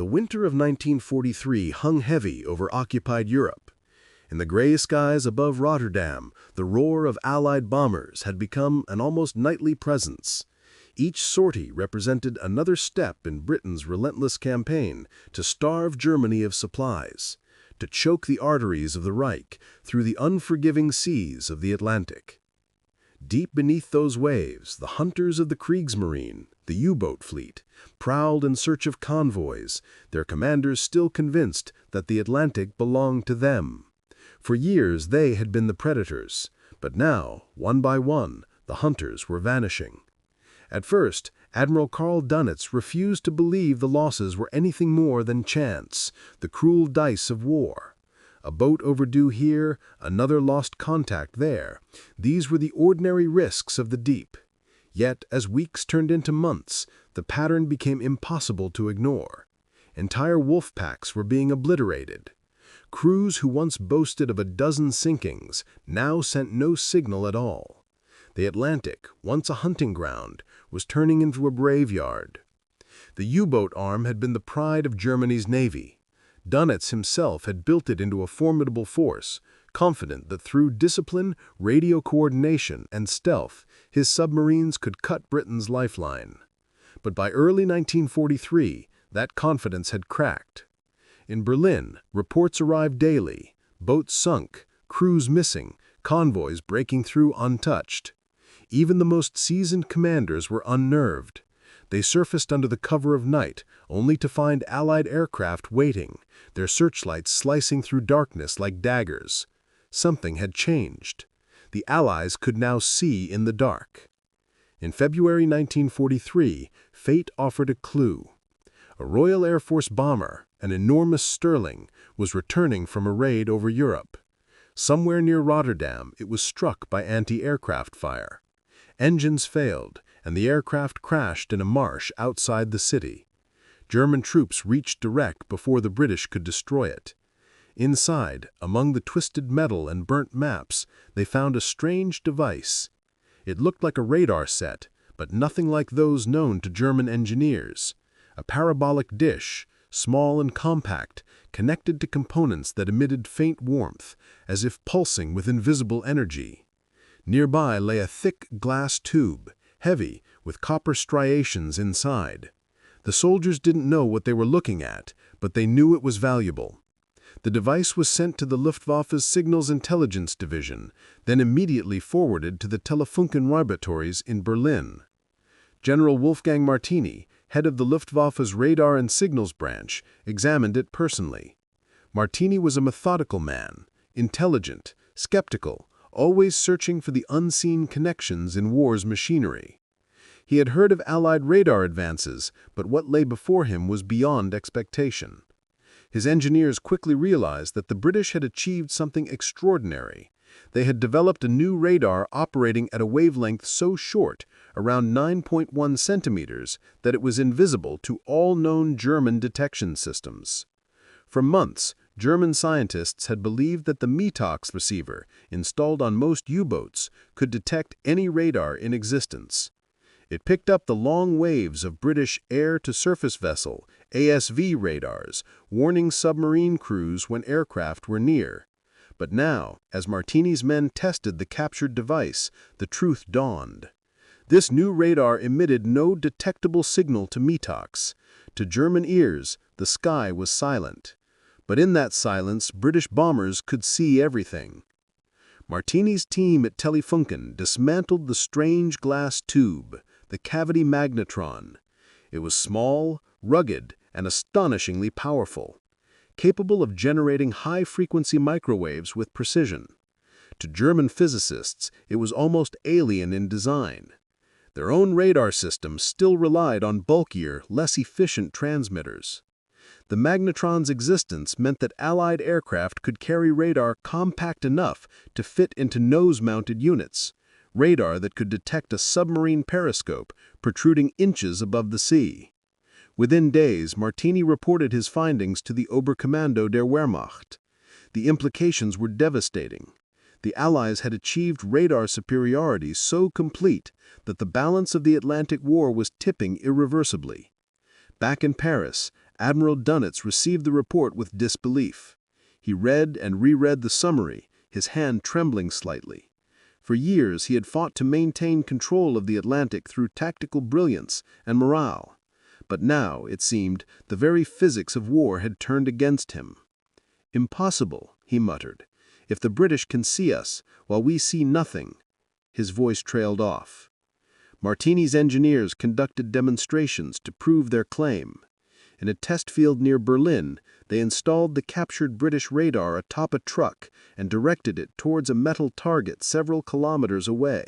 The winter of 1943 hung heavy over occupied Europe. In the gray skies above Rotterdam, the roar of Allied bombers had become an almost nightly presence. Each sortie represented another step in Britain's relentless campaign to starve Germany of supplies, to choke the arteries of the Reich through the unforgiving seas of the Atlantic. Deep beneath those waves, the hunters of the Kriegsmarine, the U-boat fleet, prowled in search of convoys, their commanders still convinced that the Atlantic belonged to them. For years they had been the predators, but now, one by one, the hunters were vanishing. At first, Admiral Karl Dönitz refused to believe the losses were anything more than chance, the cruel dice of war. A boat overdue here, another lost contact there. These were the ordinary risks of the deep. Yet, as weeks turned into months, the pattern became impossible to ignore. Entire wolf packs were being obliterated. Crews who once boasted of a dozen sinkings now sent no signal at all. The Atlantic, once a hunting ground, was turning into a graveyard. The U-boat arm had been the pride of Germany's navy. Dönitz himself had built it into a formidable force, confident that through discipline, radio coordination, and stealth, his submarines could cut Britain's lifeline. But by early 1943, that confidence had cracked. In Berlin, reports arrived daily, boats sunk, crews missing, convoys breaking through untouched. Even the most seasoned commanders were unnerved. They surfaced under the cover of night, only to find Allied aircraft waiting, their searchlights slicing through darkness like daggers. Something had changed. The Allies could now see in the dark. In February 1943, fate offered a clue. A Royal Air Force bomber, an enormous Stirling, was returning from a raid over Europe. Somewhere near Rotterdam, it was struck by anti-aircraft fire. Engines failed, and the aircraft crashed in a marsh outside the city. German troops reached direct before the British could destroy it. Inside, among the twisted metal and burnt maps, they found a strange device. It looked like a radar set, but nothing like those known to German engineers. A parabolic dish, small and compact, connected to components that emitted faint warmth, as if pulsing with invisible energy. Nearby lay a thick glass tube, heavy, with copper striations inside. The soldiers didn't know what they were looking at, but they knew it was valuable. The device was sent to the Luftwaffe's Signals Intelligence Division, then immediately forwarded to the Telefunken laboratories in Berlin. General Wolfgang Martini, head of the Luftwaffe's Radar and Signals branch, examined it personally. Martini was a methodical man, intelligent, skeptical, always searching for the unseen connections in war's machinery. He had heard of Allied radar advances, but what lay before him was beyond expectation. His engineers quickly realized that the British had achieved something extraordinary. They had developed a new radar operating at a wavelength so short, around 9.1 centimeters, that it was invisible to all known German detection systems. For months, German scientists had believed that the METOX receiver, installed on most U-boats, could detect any radar in existence. It picked up the long waves of British air-to-surface vessel, ASV radars, warning submarine crews when aircraft were near. But now, as Martini's men tested the captured device, the truth dawned. This new radar emitted no detectable signal to METOX. To German ears, the sky was silent. But in that silence, British bombers could see everything. Martini's team at Telefunken dismantled the strange glass tube, the cavity magnetron. It was small, rugged, and astonishingly powerful, capable of generating high-frequency microwaves with precision. To German physicists, it was almost alien in design. Their own radar systems still relied on bulkier, less efficient transmitters. The magnetron's existence meant that Allied aircraft could carry radar compact enough to fit into nose-mounted units, radar that could detect a submarine periscope protruding inches above the sea. Within days, Martini reported his findings to the Oberkommando der Wehrmacht. The implications were devastating. The Allies had achieved radar superiority so complete that the balance of the Atlantic War was tipping irreversibly. Back in Paris, Admiral Dönitz received the report with disbelief. He read and reread the summary, his hand trembling slightly. For years he had fought to maintain control of the Atlantic through tactical brilliance and morale. But now, it seemed, the very physics of war had turned against him. "Impossible," he muttered. "If the British can see us, while we see nothing." His voice trailed off. Martini's engineers conducted demonstrations to prove their claim. In a test field near Berlin, they installed the captured British radar atop a truck and directed it towards a metal target several kilometers away.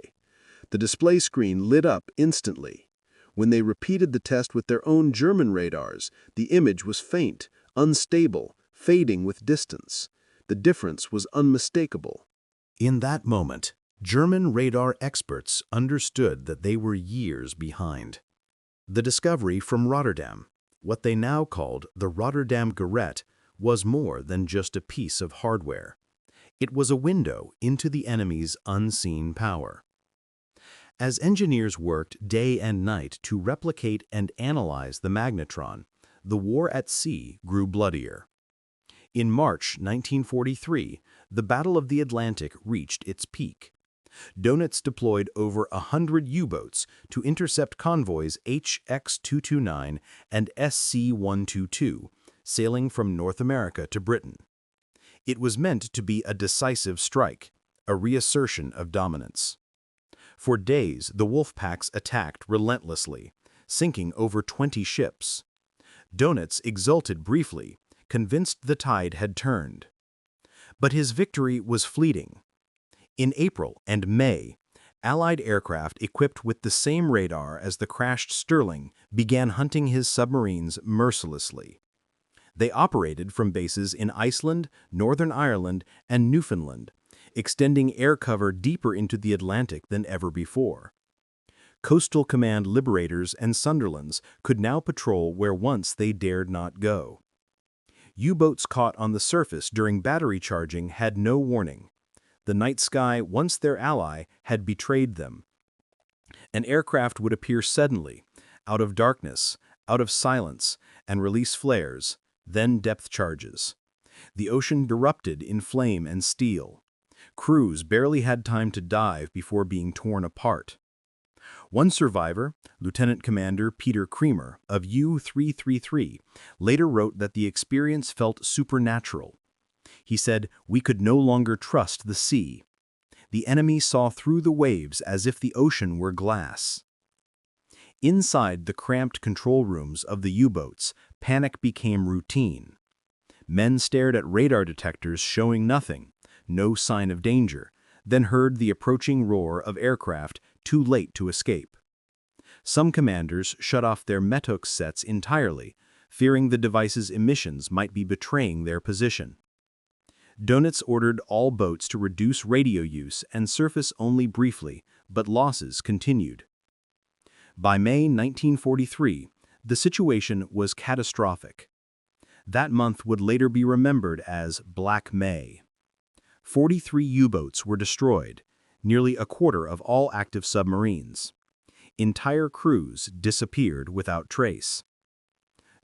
The display screen lit up instantly. When they repeated the test with their own German radars, the image was faint, unstable, fading with distance. The difference was unmistakable. In that moment, German radar experts understood that they were years behind. The discovery from Rotterdam, what they now called the Rotterdam Gerät, was more than just a piece of hardware. It was a window into the enemy's unseen power. As engineers worked day and night to replicate and analyze the magnetron, the war at sea grew bloodier. In March 1943, the Battle of the Atlantic reached its peak. Dönitz deployed over 100 U-boats to intercept convoys HX-229 and SC-122, sailing from North America to Britain. It was meant to be a decisive strike, a reassertion of dominance. For days, the wolf packs attacked relentlessly, sinking over 20 ships. Dönitz exulted briefly, convinced the tide had turned. But his victory was fleeting. In April and May, Allied aircraft equipped with the same radar as the crashed Stirling began hunting his submarines mercilessly. They operated from bases in Iceland, Northern Ireland, and Newfoundland, extending air cover deeper into the Atlantic than ever before. Coastal Command Liberators and Sunderlands could now patrol where once they dared not go. U-boats caught on the surface during battery charging had no warning. The night sky, once their ally, had betrayed them. An aircraft would appear suddenly, out of darkness, out of silence, and release flares, then depth charges. The ocean erupted in flame and steel. Crews barely had time to dive before being torn apart. One survivor, Lieutenant Commander Peter Cremer of U-333, later wrote that the experience felt supernatural. He said, "We could no longer trust the sea. The enemy saw through the waves as if the ocean were glass." Inside the cramped control rooms of the U-boats, panic became routine. Men stared at radar detectors showing nothing, no sign of danger, then heard the approaching roar of aircraft too late to escape. Some commanders shut off their METOX sets entirely, fearing the device's emissions might be betraying their position. Dönitz ordered all boats to reduce radio use and surface only briefly, but losses continued. By May 1943, the situation was catastrophic. That month would later be remembered as Black May. 43 U-boats were destroyed, nearly a quarter of all active submarines. Entire crews disappeared without trace.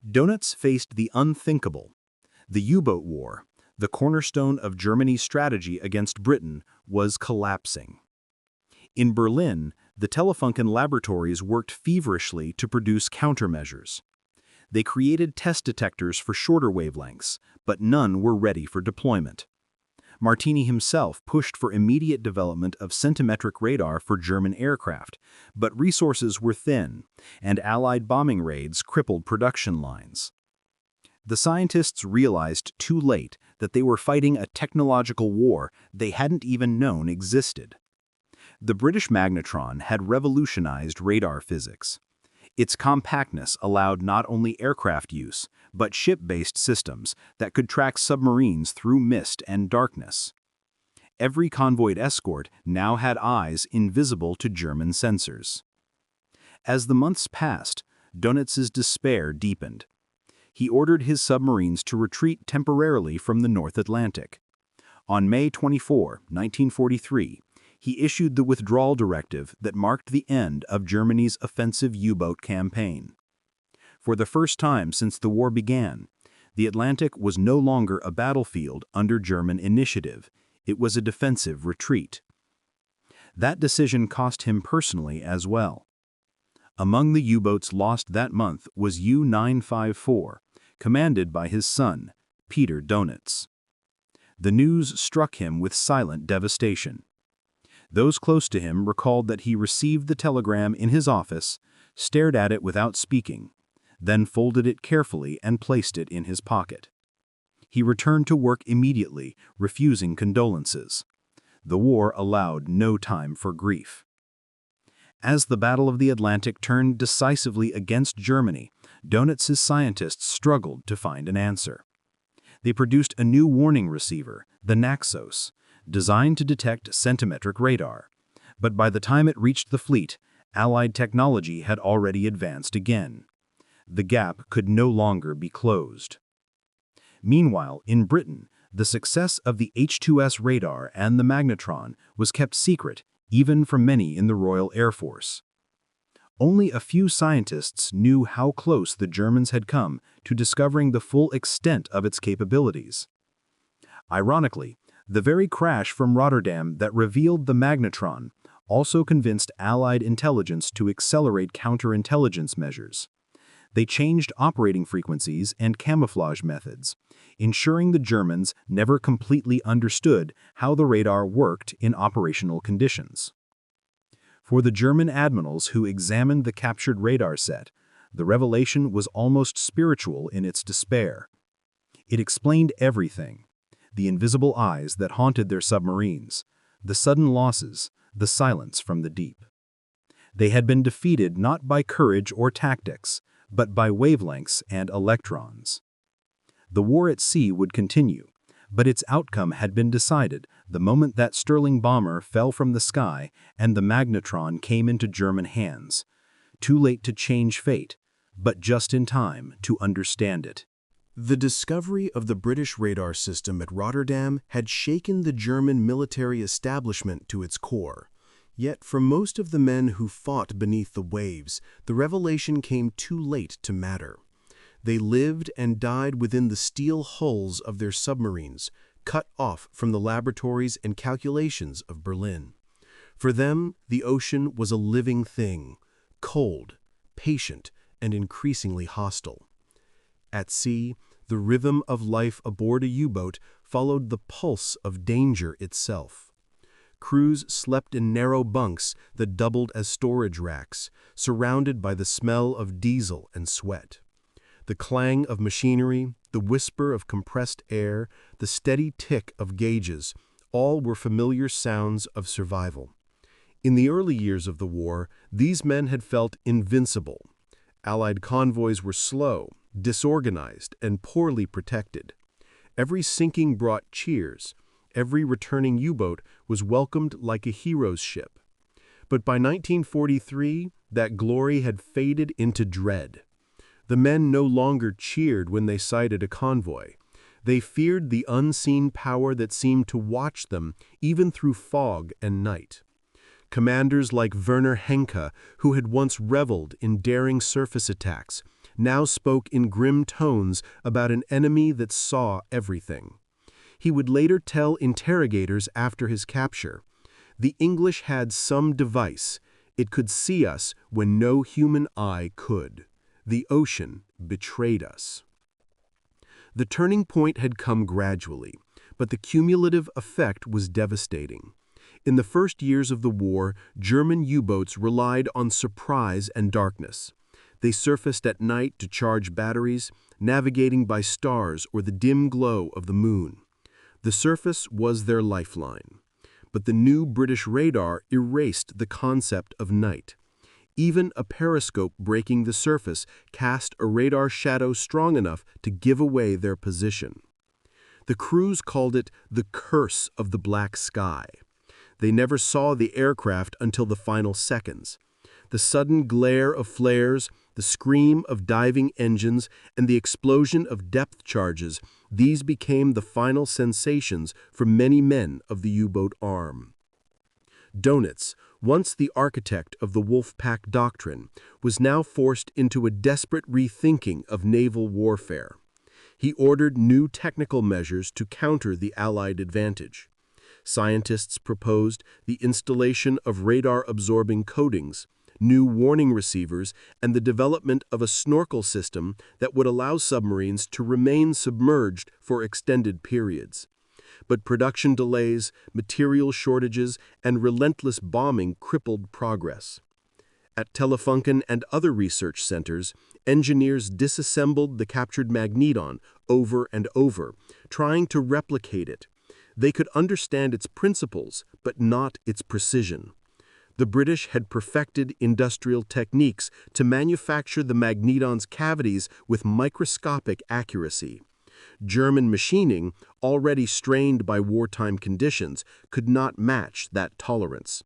Dönitz faced the unthinkable. The U-boat war, the cornerstone of Germany's strategy against Britain, was collapsing. In Berlin, the Telefunken laboratories worked feverishly to produce countermeasures. They created test detectors for shorter wavelengths, but none were ready for deployment. Martini himself pushed for immediate development of centimetric radar for German aircraft, but resources were thin, and Allied bombing raids crippled production lines. The scientists realized too late that they were fighting a technological war they hadn't even known existed. The British magnetron had revolutionized radar physics. Its compactness allowed not only aircraft use, but ship-based systems that could track submarines through mist and darkness. Every convoyed escort now had eyes invisible to German sensors. As the months passed, Dönitz's despair deepened. He ordered his submarines to retreat temporarily from the North Atlantic. On May 24, 1943, he issued the withdrawal directive that marked the end of Germany's offensive U-boat campaign. For the first time since the war began, the Atlantic was no longer a battlefield under German initiative. It was a defensive retreat. That decision cost him personally as well. Among the U-boats lost that month was U-954, commanded by his son, Peter Dönitz. The news struck him with silent devastation. Those close to him recalled that he received the telegram in his office, stared at it without speaking, then folded it carefully and placed it in his pocket. He returned to work immediately, refusing condolences. The war allowed no time for grief. As the Battle of the Atlantic turned decisively against Germany, Dönitz's scientists struggled to find an answer. They produced a new warning receiver, the Naxos, designed to detect centimetric radar. But by the time it reached the fleet, Allied technology had already advanced again. The gap could no longer be closed. Meanwhile, in Britain, the success of the H-2S radar and the magnetron was kept secret, even from many in the Royal Air Force. Only a few scientists knew how close the Germans had come to discovering the full extent of its capabilities. Ironically, the very crash from Rotterdam that revealed the magnetron also convinced Allied intelligence to accelerate counterintelligence measures. They changed operating frequencies and camouflage methods, ensuring the Germans never completely understood how the radar worked in operational conditions. For the German admirals who examined the captured radar set, the revelation was almost spiritual in its despair. It explained everything: the invisible eyes that haunted their submarines, the sudden losses, the silence from the deep. They had been defeated not by courage or tactics, but by wavelengths and electrons. The war at sea would continue, but its outcome had been decided the moment that Stirling bomber fell from the sky and the magnetron came into German hands. Too late to change fate, but just in time to understand it. The discovery of the British radar system at Rotterdam had shaken the German military establishment to its core. Yet for most of the men who fought beneath the waves, the revelation came too late to matter. They lived and died within the steel hulls of their submarines, cut off from the laboratories and calculations of Berlin. For them, the ocean was a living thing, cold, patient, and increasingly hostile. At sea, the rhythm of life aboard a U-boat followed the pulse of danger itself. Crews slept in narrow bunks that doubled as storage racks, surrounded by the smell of diesel and sweat. The clang of machinery, the whisper of compressed air, the steady tick of gauges, all were familiar sounds of survival. In the early years of the war, these men had felt invincible. Allied convoys were slow, disorganized, and poorly protected. Every sinking brought cheers. Every returning U-boat was welcomed like a hero's ship. But by 1943, that glory had faded into dread. The men no longer cheered when they sighted a convoy. They feared the unseen power that seemed to watch them even through fog and night. Commanders like Werner Henke, who had once reveled in daring surface attacks, now spoke in grim tones about an enemy that saw everything. He would later tell interrogators after his capture, "The English had some device. It could see us when no human eye could. The ocean betrayed us." The turning point had come gradually, but the cumulative effect was devastating. In the first years of the war, German U-boats relied on surprise and darkness. They surfaced at night to charge batteries, navigating by stars or the dim glow of the moon. The surface was their lifeline. But the new British radar erased the concept of night. Even a periscope breaking the surface cast a radar shadow strong enough to give away their position. The crews called it the curse of the black sky. They never saw the aircraft until the final seconds. The sudden glare of flares, the scream of diving engines, and the explosion of depth charges, these became the final sensations for many men of the U-boat arm. Dönitz, once the architect of the Wolf-Pack doctrine, was now forced into a desperate rethinking of naval warfare. He ordered new technical measures to counter the Allied advantage. Scientists proposed the installation of radar-absorbing coatings, new warning receivers, and the development of a snorkel system that would allow submarines to remain submerged for extended periods. But production delays, material shortages, and relentless bombing crippled progress. At Telefunken and other research centers, engineers disassembled the captured magneton over and over, trying to replicate it. They could understand its principles, but not its precision. The British had perfected industrial techniques to manufacture the magneton's cavities with microscopic accuracy. German machining, already strained by wartime conditions, could not match that tolerance.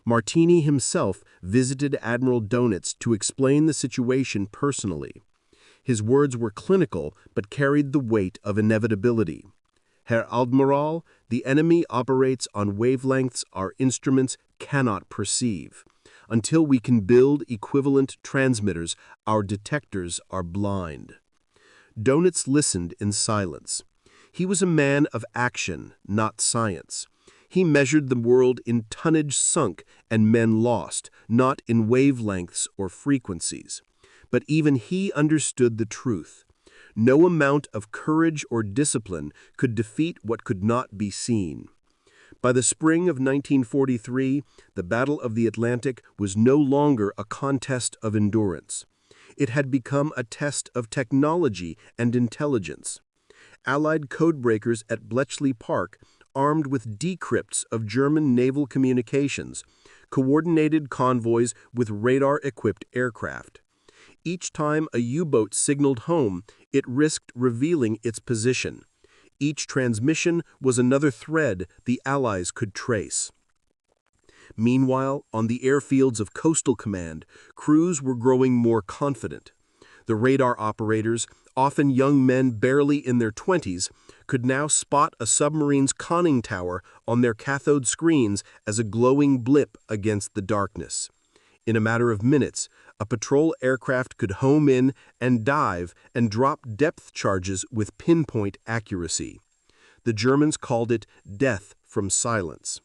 Martini himself visited Admiral Dönitz to explain the situation personally. His words were clinical but carried the weight of inevitability. Herr Admiral, the enemy operates on wavelengths our instruments cannot perceive. Until we can build equivalent transmitters, our detectors are blind. Dönitz listened in silence. He was a man of action, not science. He measured the world in tonnage sunk and men lost, not in wavelengths or frequencies. But even he understood the truth. No amount of courage or discipline could defeat what could not be seen. By the spring of 1943, the Battle of the Atlantic was no longer a contest of endurance. It had become a test of technology and intelligence. Allied codebreakers at Bletchley Park, armed with decrypts of German naval communications, coordinated convoys with radar-equipped aircraft. Each time a U-boat signaled home, it risked revealing its position. Each transmission was another thread the Allies could trace. Meanwhile, on the airfields of Coastal Command, crews were growing more confident. The radar operators, often young men barely in their 20s, could now spot a submarine's conning tower on their cathode screens as a glowing blip against the darkness. In a matter of minutes, a patrol aircraft could home in and dive and drop depth charges with pinpoint accuracy. The Germans called it death from silence.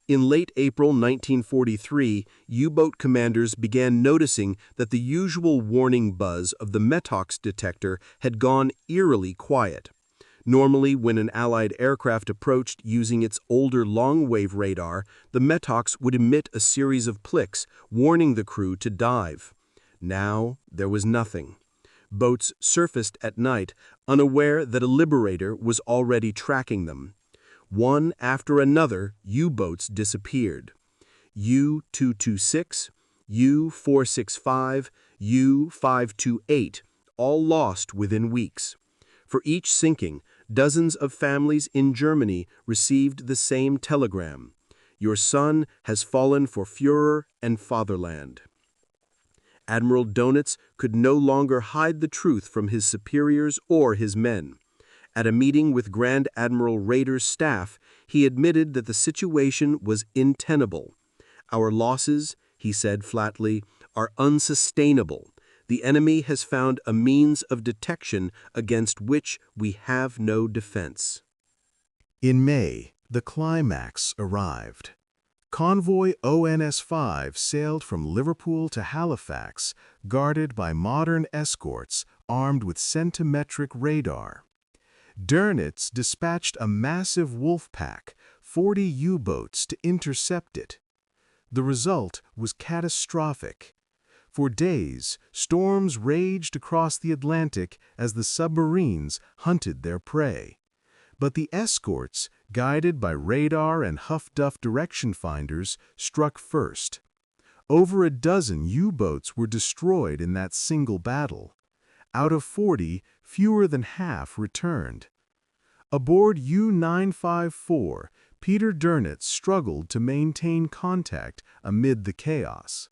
In late April 1943, U-boat commanders began noticing that the usual warning buzz of the METOX detector had gone eerily quiet. Normally, when an Allied aircraft approached using its older long-wave radar, the METOX would emit a series of clicks, warning the crew to dive. Now, there was nothing. Boats surfaced at night, unaware that a liberator was already tracking them. One after another, U-boats disappeared. U-226, U-465, U-528, all lost within weeks. For each sinking, dozens of families in Germany received the same telegram: "Your son has fallen for Führer and fatherland." Admiral Dönitz could no longer hide the truth from his superiors or his men. At a meeting with Grand Admiral Raeder's staff, he admitted that the situation was untenable. "Our losses," he said flatly, "are unsustainable. The enemy has found a means of detection against which we have no defense." In May, the climax arrived. Convoy ONS-5 sailed from Liverpool to Halifax, guarded by modern escorts armed with centimetric radar. Dönitz dispatched a massive Wolf-Pack, 40 U-boats, to intercept it. The result was catastrophic. For days, storms raged across the Atlantic as the submarines hunted their prey. But the escorts, guided by radar and Huff-Duff direction finders, struck first. Over a dozen U-boats were destroyed in that single battle. Out of 40, fewer than half returned. Aboard U-954, Peter Dönitz struggled to maintain contact amid the chaos.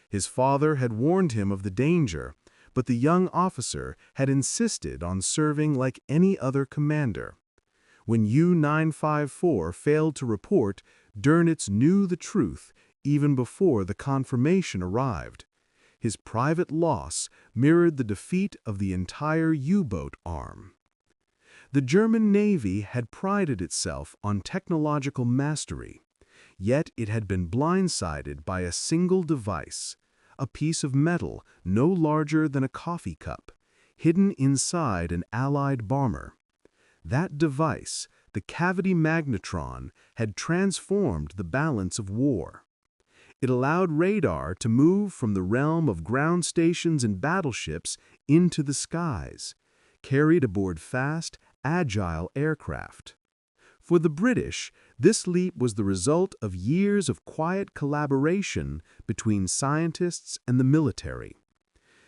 His father had warned him of the danger, but the young officer had insisted on serving like any other commander. When U-954 failed to report, Dönitz knew the truth even before the confirmation arrived. His private loss mirrored the defeat of the entire U-boat arm. The German Navy had prided itself on technological mastery, yet it had been blindsided by a single device, a piece of metal no larger than a coffee cup, hidden inside an Allied bomber. That device, the cavity magnetron, had transformed the balance of war. It allowed radar to move from the realm of ground stations and battleships into the skies, carried aboard fast, agile aircraft. For the British, this leap was the result of years of quiet collaboration between scientists and the military.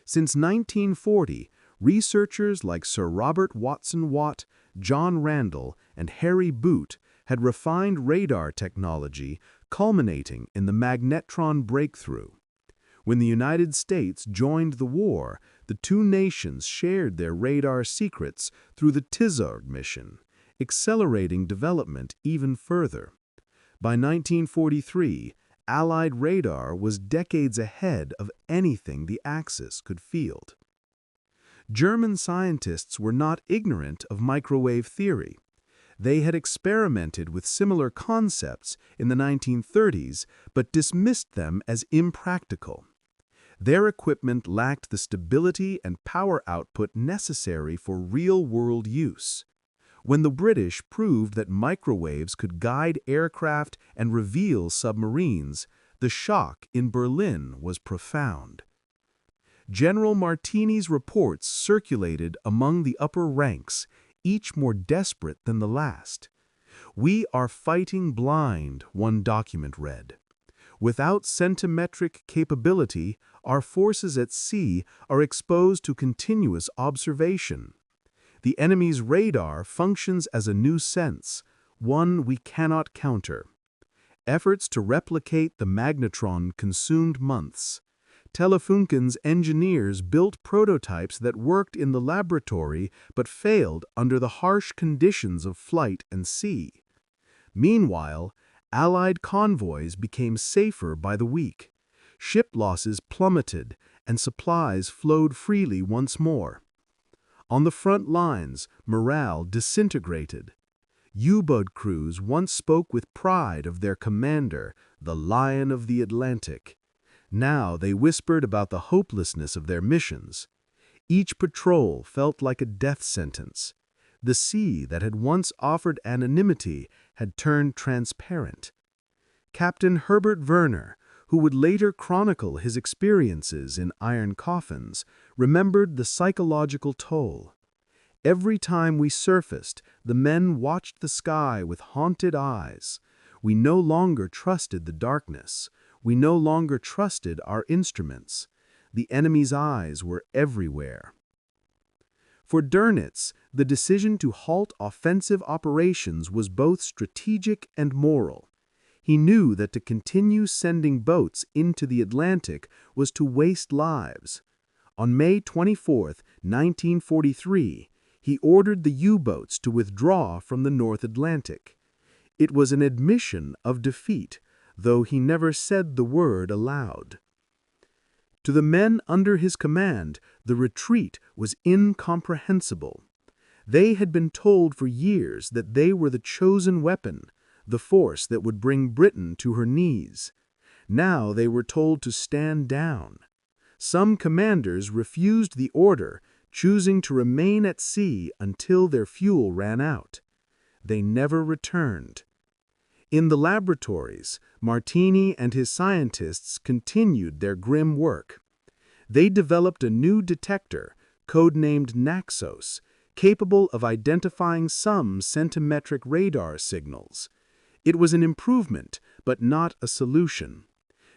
Since 1940, researchers like Sir Robert Watson Watt, John Randall, and Harry Boot had refined radar technology, culminating in the magnetron breakthrough. When the United States joined the war, the two nations shared their radar secrets through the Tizard mission, accelerating development even further. By 1943, Allied radar was decades ahead of anything the Axis could field. German scientists were not ignorant of microwave theory. They had experimented with similar concepts in the 1930s, but dismissed them as impractical. Their equipment lacked the stability and power output necessary for real-world use. When the British proved that microwaves could guide aircraft and reveal submarines, the shock in Berlin was profound. General Martini's reports circulated among the upper ranks, each more desperate than the last. "We are fighting blind," one document read. "Without centimetric capability, our forces at sea are exposed to continuous observation. The enemy's radar functions as a new sense, one we cannot counter." Efforts to replicate the magnetron consumed months. Telefunken's engineers built prototypes that worked in the laboratory but failed under the harsh conditions of flight and sea. Meanwhile, Allied convoys became safer by the week. Ship losses plummeted, and supplies flowed freely once more. On the front lines, morale disintegrated. U-boat crews once spoke with pride of their commander, the Lion of the Atlantic. Now they whispered about the hopelessness of their missions. Each patrol felt like a death sentence. The sea that had once offered anonymity had turned transparent. Captain Herbert Werner, who would later chronicle his experiences in Iron Coffins, remembered the psychological toll. "Every time we surfaced, the men watched the sky with haunted eyes. We no longer trusted the darkness. We no longer trusted our instruments. The enemy's eyes were everywhere." For Dönitz, the decision to halt offensive operations was both strategic and moral. He knew that to continue sending boats into the Atlantic was to waste lives. On May 24, 1943, he ordered the U-boats to withdraw from the North Atlantic. It was an admission of defeat, though he never said the word aloud. To the men under his command, the retreat was incomprehensible. They had been told for years that they were the chosen weapon, the force that would bring Britain to her knees. Now they were told to stand down. Some commanders refused the order, choosing to remain at sea until their fuel ran out. They never returned. In the laboratories, Martini and his scientists continued their grim work. They developed a new detector, codenamed Naxos, capable of identifying some centimetric radar signals. It was an improvement, but not a solution.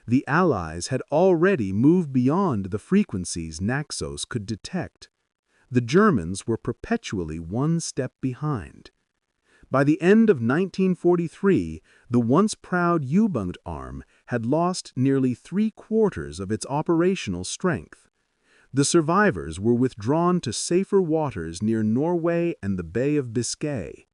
The Allies had already moved beyond the frequencies Naxos could detect. The Germans were perpetually one step behind. By the end of 1943, the once proud U-boat arm had lost nearly 3/4 of its operational strength. The survivors were withdrawn to safer waters near Norway and the Bay of Biscay.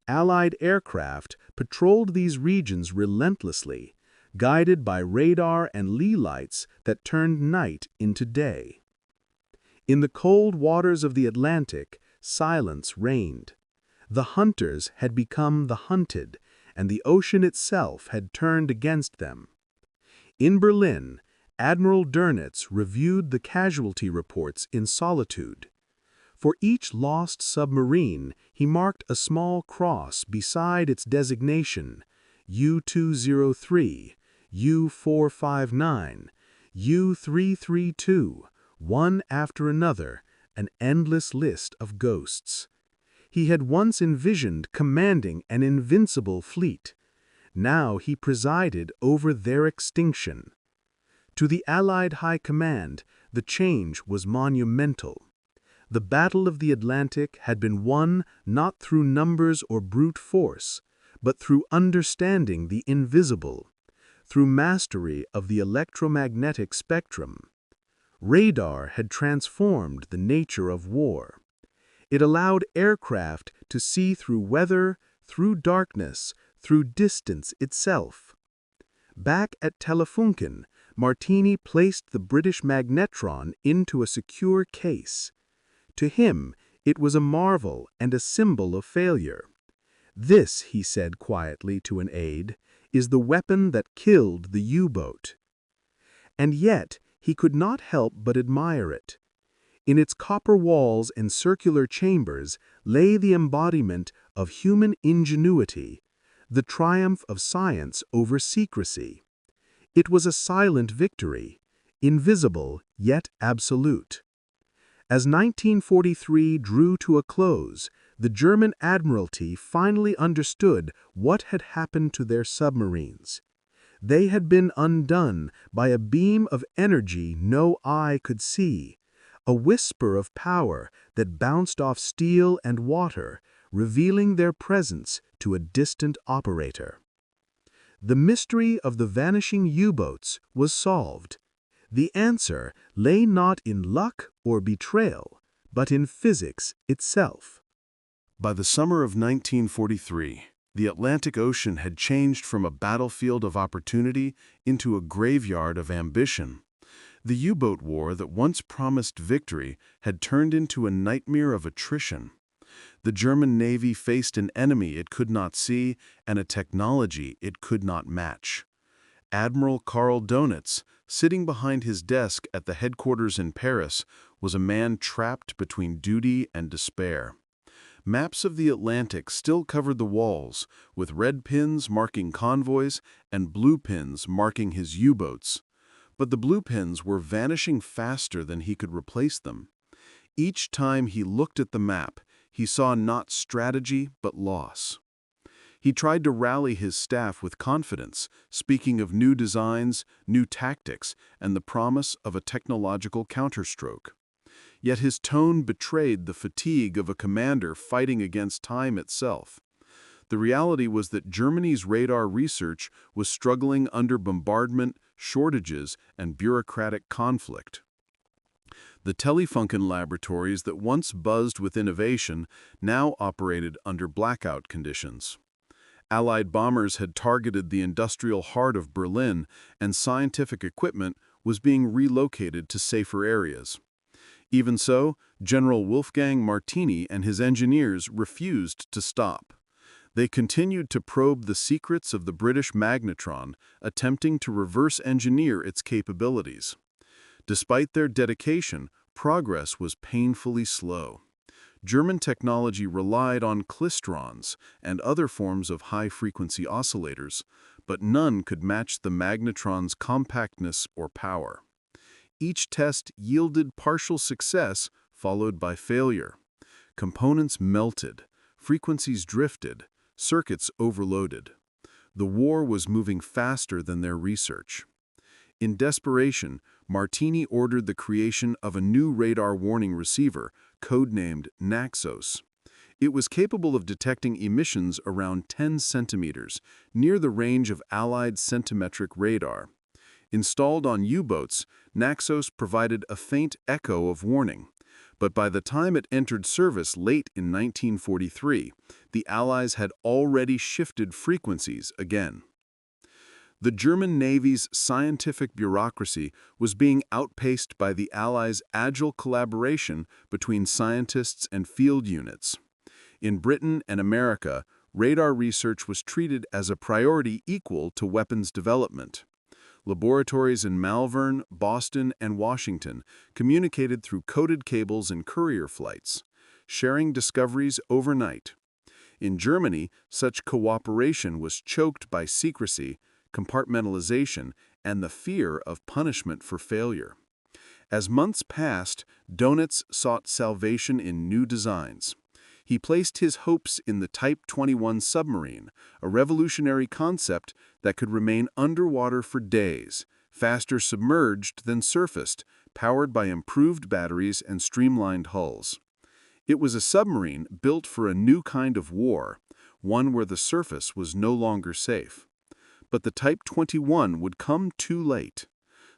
Allied aircraft patrolled these regions relentlessly, guided by radar and lee lights that turned night into day. In the cold waters of the Atlantic, silence reigned. The hunters had become the hunted, and the ocean itself had turned against them. In Berlin, Admiral Dönitz reviewed the casualty reports in solitude. For each lost submarine, he marked a small cross beside its designation, U-203, U-459, U-332, one after another, an endless list of ghosts. He had once envisioned commanding an invincible fleet. Now he presided over their extinction. To the Allied High Command, the change was monumental. The Battle of the Atlantic had been won not through numbers or brute force, but through understanding the invisible, through mastery of the electromagnetic spectrum. Radar had transformed the nature of war. It allowed aircraft to see through weather, through darkness, through distance itself. Back at Telefunken, Martini placed the British magnetron into a secure case. To him, it was a marvel and a symbol of failure. "This," he said quietly to an aide, "is the weapon that killed the U-boat." And yet, he could not help but admire it. In its copper walls and circular chambers lay the embodiment of human ingenuity, the triumph of science over secrecy. It was a silent victory, invisible yet absolute. As 1943 drew to a close, the German Admiralty finally understood what had happened to their submarines. They had been undone by a beam of energy no eye could see, a whisper of power that bounced off steel and water, revealing their presence to a distant operator. The mystery of the vanishing U-boats was solved. The answer lay not in luck or betrayal, but in physics itself. By the summer of 1943, the Atlantic Ocean had changed from a battlefield of opportunity into a graveyard of ambition. The U-boat war that once promised victory had turned into a nightmare of attrition. The German Navy faced an enemy it could not see and a technology it could not match. Admiral Karl Dönitz, sitting behind his desk at the headquarters in Paris, was a man trapped between duty and despair. Maps of the Atlantic still covered the walls, with red pins marking convoys and blue pins marking his U-boats. But the blue pins were vanishing faster than he could replace them. Each time he looked at the map, he saw not strategy but loss. He tried to rally his staff with confidence, speaking of new designs, new tactics, and the promise of a technological counterstroke. Yet his tone betrayed the fatigue of a commander fighting against time itself. The reality was that Germany's radar research was struggling under bombardment, shortages, and bureaucratic conflict. The Telefunken laboratories that once buzzed with innovation now operated under blackout conditions. Allied bombers had targeted the industrial heart of Berlin, and scientific equipment was being relocated to safer areas. Even so, General Wolfgang Martini and his engineers refused to stop. They continued to probe the secrets of the British magnetron, attempting to reverse engineer its capabilities. Despite their dedication, progress was painfully slow. German technology relied on klystrons and other forms of high-frequency oscillators, but none could match the magnetron's compactness or power. Each test yielded partial success, followed by failure. Components melted, frequencies drifted, circuits overloaded. The war was moving faster than their research. In desperation, Martini ordered the creation of a new radar warning receiver, codenamed Naxos. It was capable of detecting emissions around 10 centimeters, near the range of Allied centimetric radar. Installed on U-boats, Naxos provided a faint echo of warning. But by the time it entered service late in 1943, the Allies had already shifted frequencies again. The German Navy's scientific bureaucracy was being outpaced by the Allies' agile collaboration between scientists and field units. In Britain and America, radar research was treated as a priority equal to weapons development. Laboratories in Malvern, Boston, and Washington communicated through coded cables and courier flights, sharing discoveries overnight. In Germany, such cooperation was choked by secrecy, compartmentalization, and the fear of punishment for failure. As months passed, Dönitz sought salvation in new designs. He placed his hopes in the Type 21 submarine, a revolutionary concept that could remain underwater for days, faster submerged than surfaced, powered by improved batteries and streamlined hulls. It was a submarine built for a new kind of war, one where the surface was no longer safe. But the Type 21 would come too late.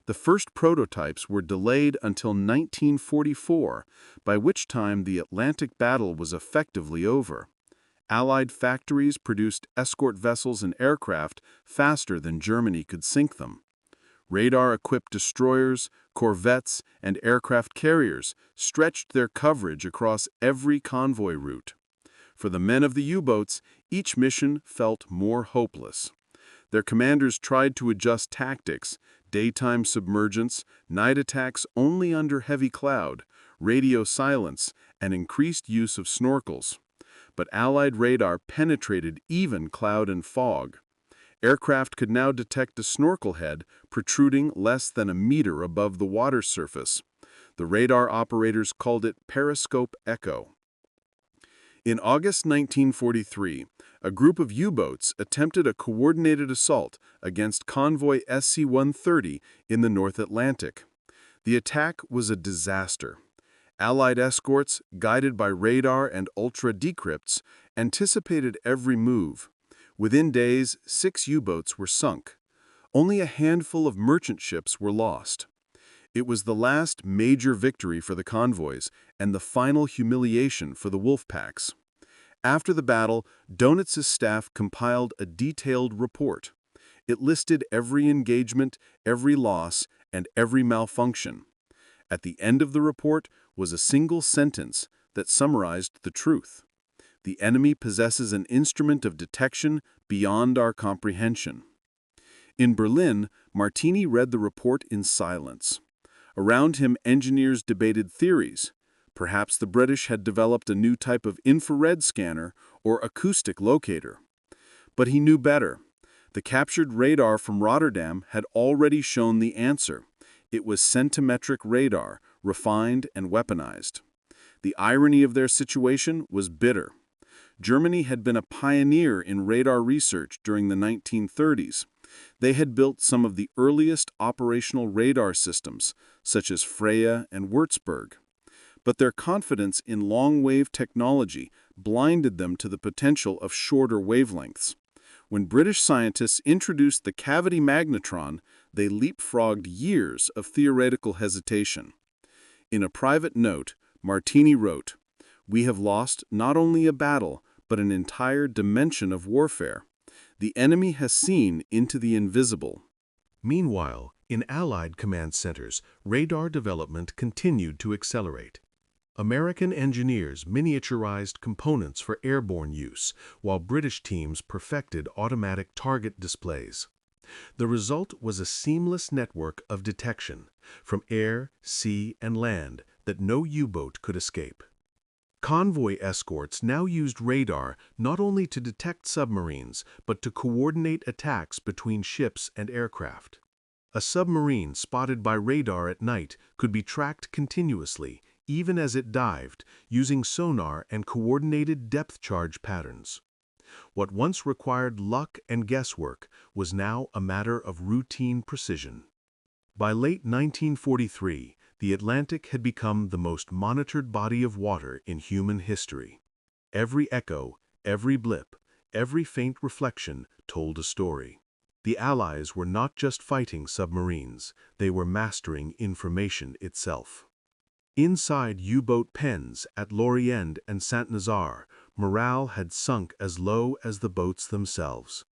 The first prototypes were delayed until 1944, by which time the Atlantic battle was effectively over. Allied factories produced escort vessels and aircraft faster than Germany could sink them. Radar-equipped destroyers, corvettes, and aircraft carriers stretched their coverage across every convoy route. For the men of the U-boats, each mission felt more hopeless. Their commanders tried to adjust tactics: daytime submergence, night attacks only under heavy cloud, radio silence, and increased use of snorkels. But Allied radar penetrated even cloud and fog. Aircraft could now detect a snorkel head protruding less than a meter above the water surface. The radar operators called it periscope echo. In August 1943, a group of U-boats attempted a coordinated assault against convoy SC-130 in the North Atlantic. The attack was a disaster. Allied escorts, guided by radar and ultra-decrypts, anticipated every move. Within days, 6 U-boats were sunk. Only a handful of merchant ships were lost. It was the last major victory for the convoys and the final humiliation for the wolf packs. After the battle, Dönitz's staff compiled a detailed report. It listed every engagement, every loss, and every malfunction. At the end of the report was a single sentence that summarized the truth. The enemy possesses an instrument of detection beyond our comprehension. In Berlin, Martini read the report in silence. Around him, engineers debated theories. Perhaps the British had developed a new type of infrared scanner or acoustic locator. But he knew better. The captured radar from Rotterdam had already shown the answer. It was centimetric radar, refined and weaponized. The irony of their situation was bitter. Germany had been a pioneer in radar research during the 1930s. They had built some of the earliest operational radar systems, such as Freya and Würzburg. But their confidence in long-wave technology blinded them to the potential of shorter wavelengths. When British scientists introduced the cavity magnetron, they leapfrogged years of theoretical hesitation. In a private note, Martini wrote, "We have lost not only a battle, but an entire dimension of warfare. The enemy has seen into the invisible." Meanwhile, in Allied command centers, radar development continued to accelerate. American engineers miniaturized components for airborne use, while British teams perfected automatic target displays. The result was a seamless network of detection, from air, sea, and land, that no U-boat could escape. Convoy escorts now used radar not only to detect submarines, but to coordinate attacks between ships and aircraft. A submarine spotted by radar at night could be tracked continuously, even as it dived, using sonar and coordinated depth charge patterns. What once required luck and guesswork was now a matter of routine precision. By late 1943, the Atlantic had become the most monitored body of water in human history. Every echo, every blip, every faint reflection told a story. The Allies were not just fighting submarines, they were mastering information itself. Inside U-boat pens at Lorient and Saint-Nazaire, morale had sunk as low as the boats themselves.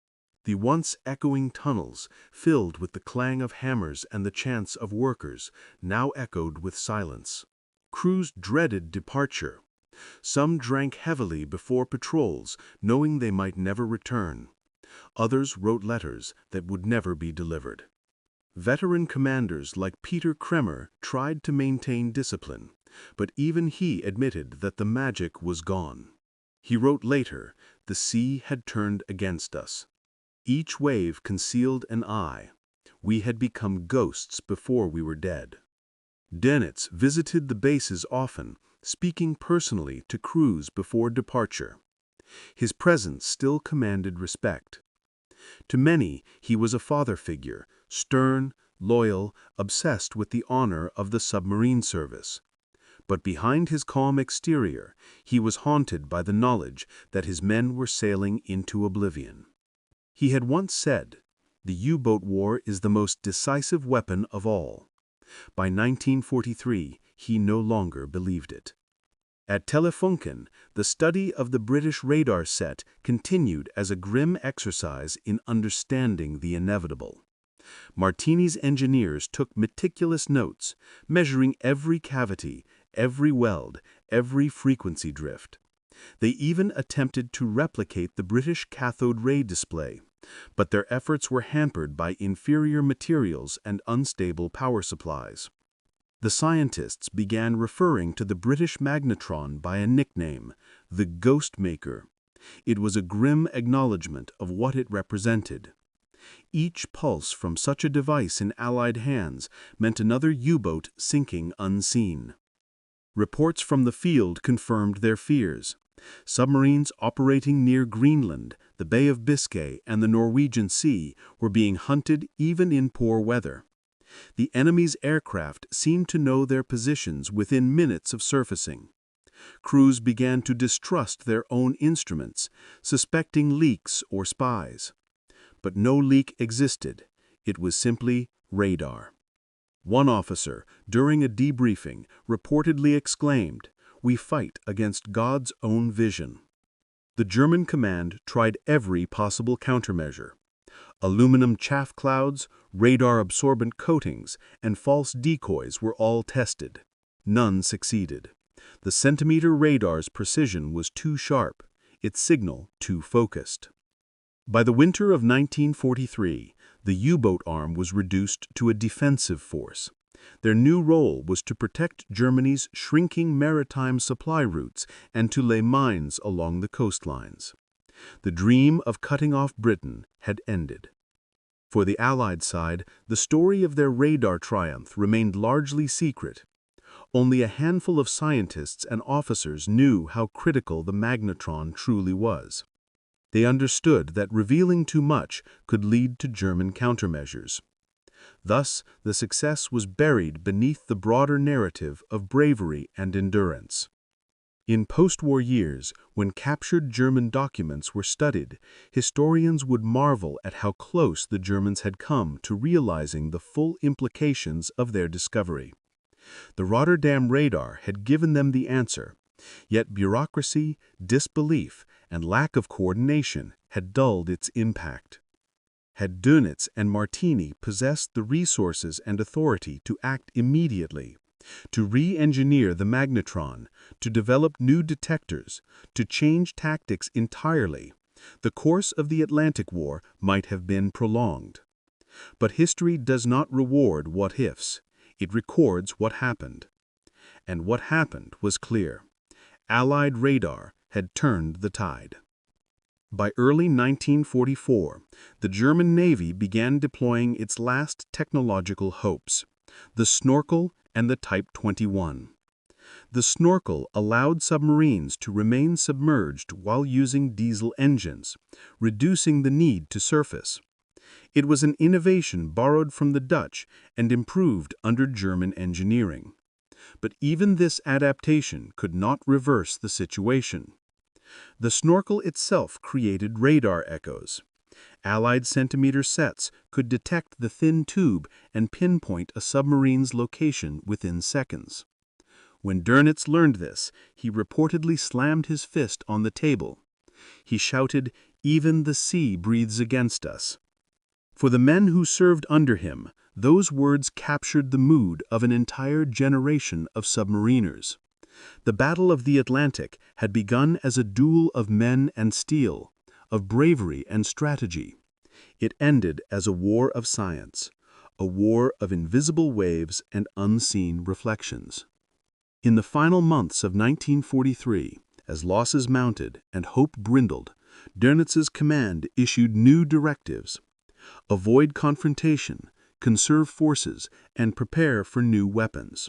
The once echoing tunnels, filled with the clang of hammers and the chants of workers, now echoed with silence. Crews dreaded departure. Some drank heavily before patrols, knowing they might never return. Others wrote letters that would never be delivered. Veteran commanders like Peter Cremer tried to maintain discipline, but even he admitted that the magic was gone. He wrote later, "The sea had turned against us. Each wave concealed an eye. We had become ghosts before we were dead." Dönitz visited the bases often, speaking personally to crews before departure. His presence still commanded respect. To many, he was a father figure, stern, loyal, obsessed with the honor of the submarine service. But behind his calm exterior, he was haunted by the knowledge that his men were sailing into oblivion. He had once said, "The U-boat war is the most decisive weapon of all." By 1943, he no longer believed it. At Telefunken, the study of the British radar set continued as a grim exercise in understanding the inevitable. Martini's engineers took meticulous notes, measuring every cavity, every weld, every frequency drift. They even attempted to replicate the British cathode ray display, but their efforts were hampered by inferior materials and unstable power supplies. The scientists began referring to the British magnetron by a nickname, the Ghost Maker. It was a grim acknowledgement of what it represented. Each pulse from such a device in Allied hands meant another U-boat sinking unseen. Reports from the field confirmed their fears. Submarines operating near Greenland, the Bay of Biscay, and the Norwegian Sea were being hunted even in poor weather. The enemy's aircraft seemed to know their positions within minutes of surfacing. Crews began to distrust their own instruments, suspecting leaks or spies. But no leak existed. It was simply radar. One officer, during a debriefing, reportedly exclaimed, "We fight against God's own vision." The German command tried every possible countermeasure. Aluminum chaff clouds, radar-absorbent coatings, and false decoys were all tested. None succeeded. The centimeter radar's precision was too sharp, its signal too focused. By the winter of 1943, the U-boat arm was reduced to a defensive force. Their new role was to protect Germany's shrinking maritime supply routes and to lay mines along the coastlines. The dream of cutting off Britain had ended. For the Allied side, the story of their radar triumph remained largely secret. Only a handful of scientists and officers knew how critical the magnetron truly was. They understood that revealing too much could lead to German countermeasures. Thus, the success was buried beneath the broader narrative of bravery and endurance. In post-war years, when captured German documents were studied, historians would marvel at how close the Germans had come to realizing the full implications of their discovery. The Rotterdam radar had given them the answer, yet bureaucracy, disbelief, and lack of coordination had dulled its impact. Had Dönitz and Martini possessed the resources and authority to act immediately, to re-engineer the magnetron, to develop new detectors, to change tactics entirely, the course of the Atlantic War might have been prolonged. But history does not reward what-ifs. It records what happened. And what happened was clear. Allied radar had turned the tide. By early 1944, the German Navy began deploying its last technological hopes, the snorkel and the Type 21. The snorkel allowed submarines to remain submerged while using diesel engines, reducing the need to surface. It was an innovation borrowed from the Dutch and improved under German engineering. But even this adaptation could not reverse the situation. The snorkel itself created radar echoes. Allied centimeter sets could detect the thin tube and pinpoint a submarine's location within seconds. When Dönitz learned this, he reportedly slammed his fist on the table. He shouted, Even the sea breathes against us." For the men who served under him, those words captured the mood of an entire generation of submariners. The Battle of the Atlantic had begun as a duel of men and steel, of bravery and strategy. It ended as a war of science, a war of invisible waves and unseen reflections. In the final months of 1943, as losses mounted and hope dwindled, Dönitz's command issued new directives: avoid confrontation, conserve forces, and prepare for new weapons.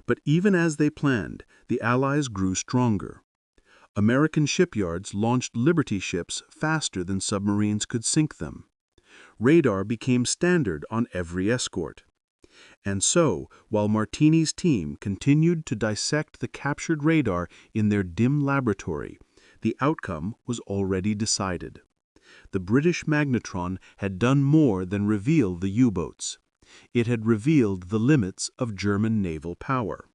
But even as they planned, the Allies grew stronger. American shipyards launched Liberty ships faster than submarines could sink them. Radar became standard on every escort. And so, while Martini's team continued to dissect the captured radar in their dim laboratory, the outcome was already decided. The British magnetron had done more than reveal the U-boats. It had revealed the limits of German naval power.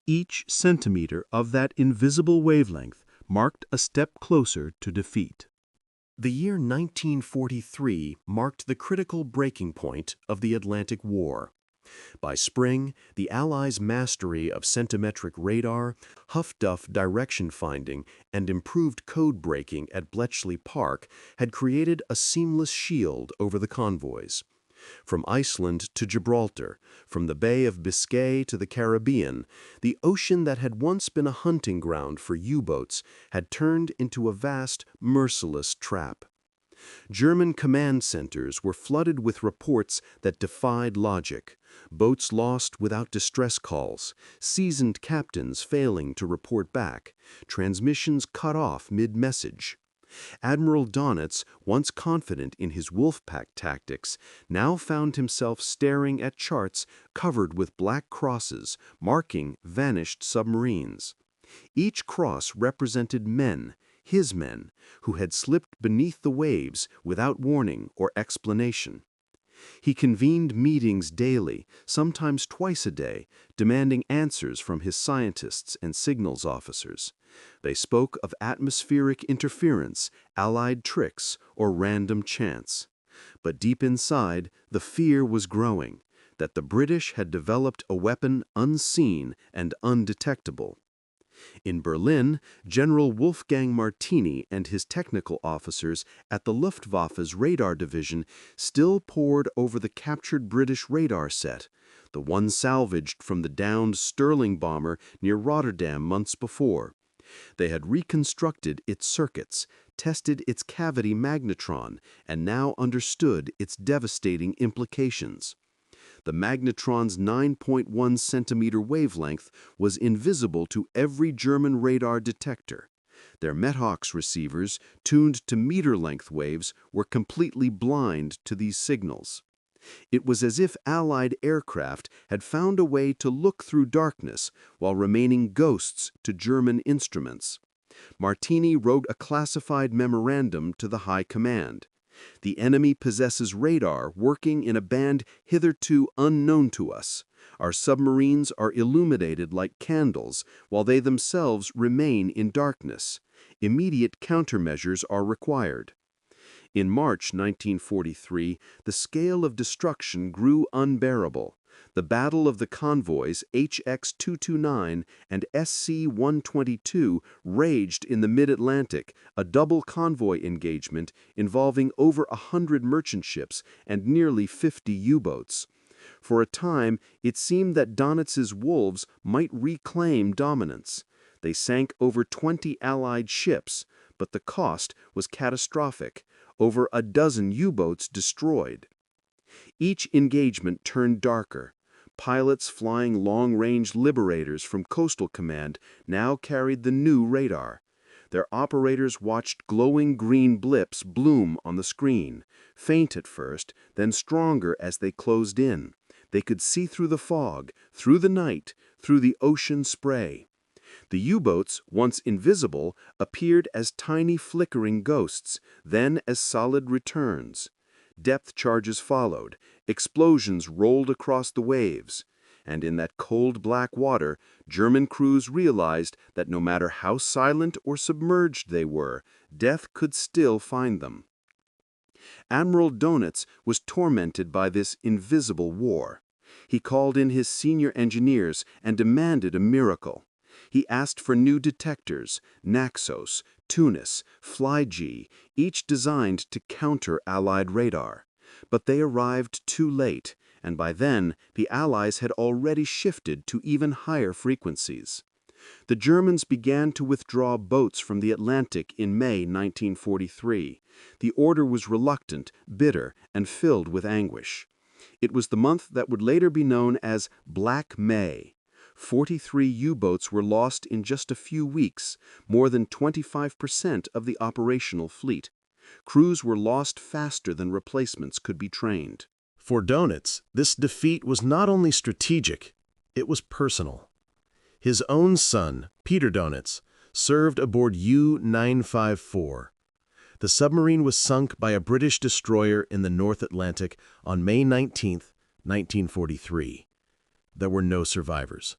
Each centimeter of that invisible wavelength marked a step closer to defeat. The year 1943 marked the critical breaking point of the Atlantic War. By spring, the Allies' mastery of centimetric radar, Huff-Duff direction finding, and improved code breaking at Bletchley Park had created a seamless shield over the convoys. From Iceland to Gibraltar, from the Bay of Biscay to the Caribbean, the ocean that had once been a hunting ground for U-boats had turned into a vast, merciless trap. German command centers were flooded with reports that defied logic: boats lost without distress calls, seasoned captains failing to report back, transmissions cut off mid-message. Admiral Dönitz, once confident in his Wolfpack tactics, now found himself staring at charts covered with black crosses marking vanished submarines. Each cross represented men, his men, who had slipped beneath the waves without warning or explanation. He convened meetings daily, sometimes twice a day, demanding answers from his scientists and signals officers. They spoke of atmospheric interference, Allied tricks, or random chance. But deep inside, the fear was growing that the British had developed a weapon unseen and undetectable. In Berlin, General Wolfgang Martini and his technical officers at the Luftwaffe's radar division still pored over the captured British radar set, the one salvaged from the downed Stirling bomber near Rotterdam months before. They had reconstructed its circuits, tested its cavity magnetron, and now understood its devastating implications. The magnetron's 9.1 centimeter wavelength was invisible to every German radar detector. Their Methawks receivers, tuned to meter-length waves, were completely blind to these signals. It was as if Allied aircraft had found a way to look through darkness while remaining ghosts to German instruments. Martini wrote a classified memorandum to the High Command. The enemy possesses radar working in a band hitherto unknown to us. Our submarines are illuminated like candles, while they themselves remain in darkness. Immediate countermeasures are required. In March 1943, the scale of destruction grew unbearable. The Battle of the Convoys HX-229 and SC-122 raged in the mid-Atlantic, a double convoy engagement involving over 100 merchant ships and nearly 50 U-boats. For a time, it seemed that Dönitz's wolves might reclaim dominance. They sank over 20 Allied ships, but the cost was catastrophic: over a dozen U-boats destroyed. Each engagement turned darker. Pilots flying long-range Liberators from Coastal Command now carried the new radar. Their operators watched glowing green blips bloom on the screen, faint at first, then stronger as they closed in. They could see through the fog, through the night, through the ocean spray. The U-boats, once invisible, appeared as tiny flickering ghosts, then as solid returns. Depth charges followed. Explosions rolled across the waves. and in that cold black water, German crews realized that no matter how silent or submerged they were, death could still find them. Admiral Dönitz was tormented by this invisible war. He called in his senior engineers and demanded a miracle. He asked for new detectors, Naxos, Tunis, FlyG, each designed to counter Allied radar. But they arrived too late, and by then the Allies had already shifted to even higher frequencies. The Germans began to withdraw boats from the Atlantic in May 1943. The order was reluctant, bitter, and filled with anguish. It was the month that would later be known as Black May. 43 U-boats were lost in just a few weeks, more than 25% of the operational fleet. Crews were lost faster than replacements could be trained. For Dönitz, this defeat was not only strategic, it was personal. His own son, Peter Dönitz, served aboard U-954. The submarine was sunk by a British destroyer in the North Atlantic on May 19, 1943. There were no survivors.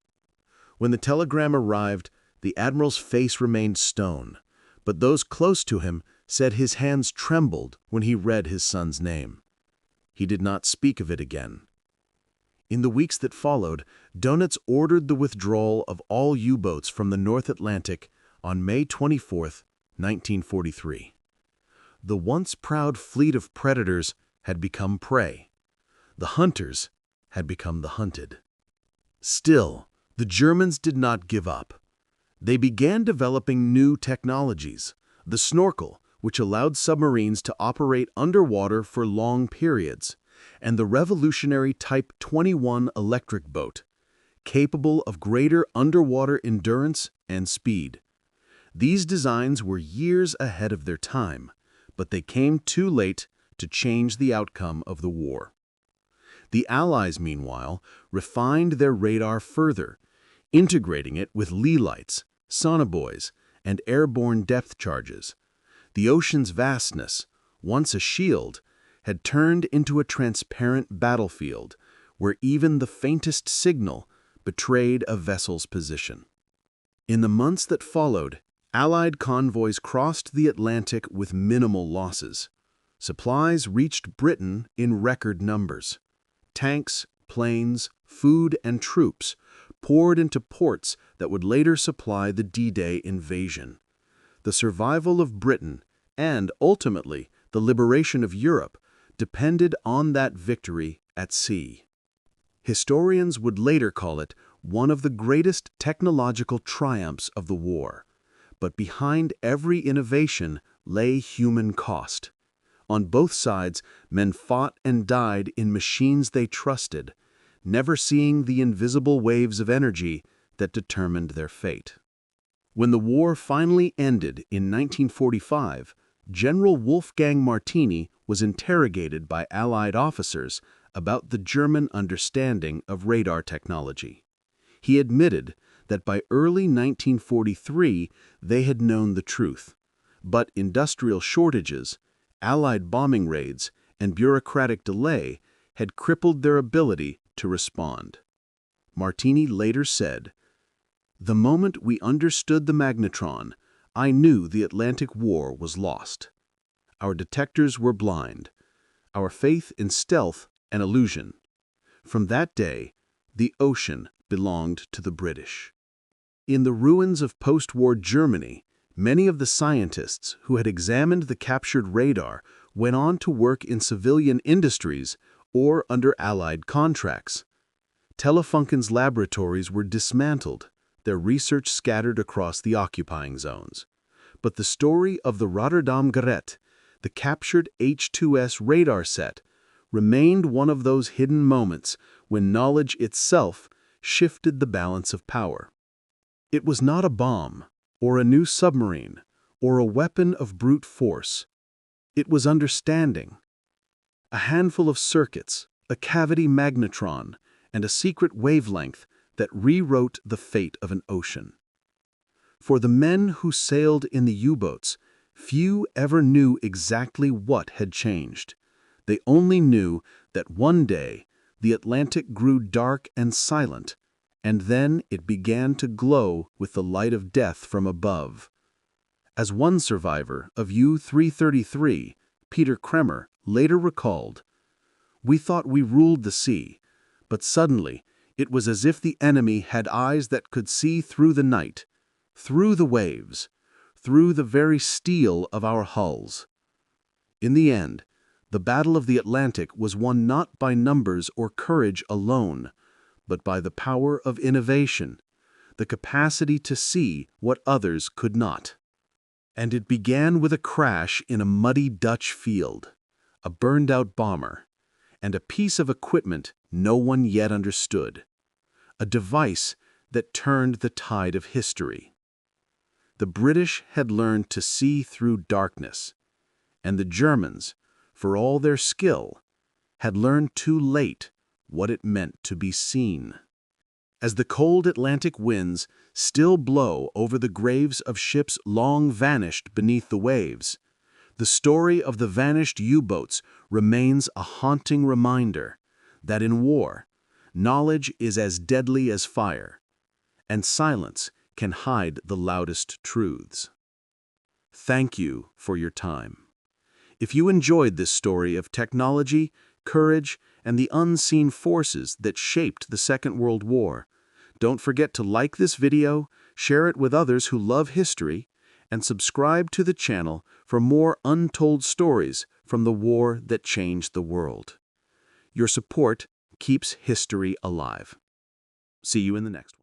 When the telegram arrived, the admiral's face remained stone, but those close to him said his hands trembled when he read his son's name. He did not speak of it again. In the weeks that followed, Dönitz ordered the withdrawal of all U-boats from the North Atlantic on May 24, 1943. The once proud fleet of predators had become prey. The hunters had become the hunted. Still, the Germans did not give up. They began developing new technologies. The snorkel, which allowed submarines to operate underwater for long periods, and the revolutionary Type 21 electric boat, capable of greater underwater endurance and speed. These designs were years ahead of their time, but they came too late to change the outcome of the war. The Allies, meanwhile, refined their radar further, integrating it with Lee lights, sonobuoys, and airborne depth charges. The ocean's vastness, once a shield, had turned into a transparent battlefield where even the faintest signal betrayed a vessel's position. In the months that followed, Allied convoys crossed the Atlantic with minimal losses. Supplies reached Britain in record numbers. Tanks, planes, food, and troops poured into ports that would later supply the D-Day invasion. The survival of Britain, and ultimately the liberation of Europe, depended on that victory at sea. Historians would later call it one of the greatest technological triumphs of the war. But behind every innovation lay human cost. On both sides, men fought and died in machines they trusted, never seeing the invisible waves of energy that determined their fate. When the war finally ended in 1945, General Wolfgang Martini was interrogated by Allied officers about the German understanding of radar technology. He admitted that by early 1943 they had known the truth, but industrial shortages, Allied bombing raids, and bureaucratic delay had crippled their ability to respond. Martini later said, "The moment we understood the magnetron, I knew the Atlantic War was lost. Our detectors were blind, our faith in stealth an illusion. From that day, the ocean belonged to the British." In the ruins of post-war Germany, many of the scientists who had examined the captured radar went on to work in civilian industries or under Allied contracts. Telefunken's laboratories were dismantled, their research scattered across the occupying zones. But the story of the Rotterdam Gerät, the captured H-2S radar set, remained one of those hidden moments when knowledge itself shifted the balance of power. It was not a bomb, or a new submarine, or a weapon of brute force. It was understanding. A handful of circuits, a cavity magnetron, and a secret wavelength that rewrote the fate of an ocean. For the men who sailed in the U-boats, few ever knew exactly what had changed. They only knew that one day the Atlantic grew dark and silent, and then it began to glow with the light of death from above. As one survivor of U-333, Peter Cremer, later recalled, "We thought we ruled the sea, but suddenly it was as if the enemy had eyes that could see through the night, through the waves, through the very steel of our hulls." In the end, the Battle of the Atlantic was won not by numbers or courage alone, but by the power of innovation, the capacity to see what others could not. And it began with a crash in a muddy Dutch field, a burned-out bomber, and a piece of equipment no one yet understood, a device that turned the tide of history. The British had learned to see through darkness, and the Germans, for all their skill, had learned too late what it meant to be seen. As the cold Atlantic winds still blow over the graves of ships long vanished beneath the waves, the story of the vanished U-boats remains a haunting reminder that in war, knowledge is as deadly as fire, and silence can hide the loudest truths. Thank you for your time. If you enjoyed this story of technology, courage, and the unseen forces that shaped the Second World War, don't forget to like this video, share it with others who love history, and subscribe to the channel for more untold stories from the war that changed the world. Your support keeps history alive. See you in the next one.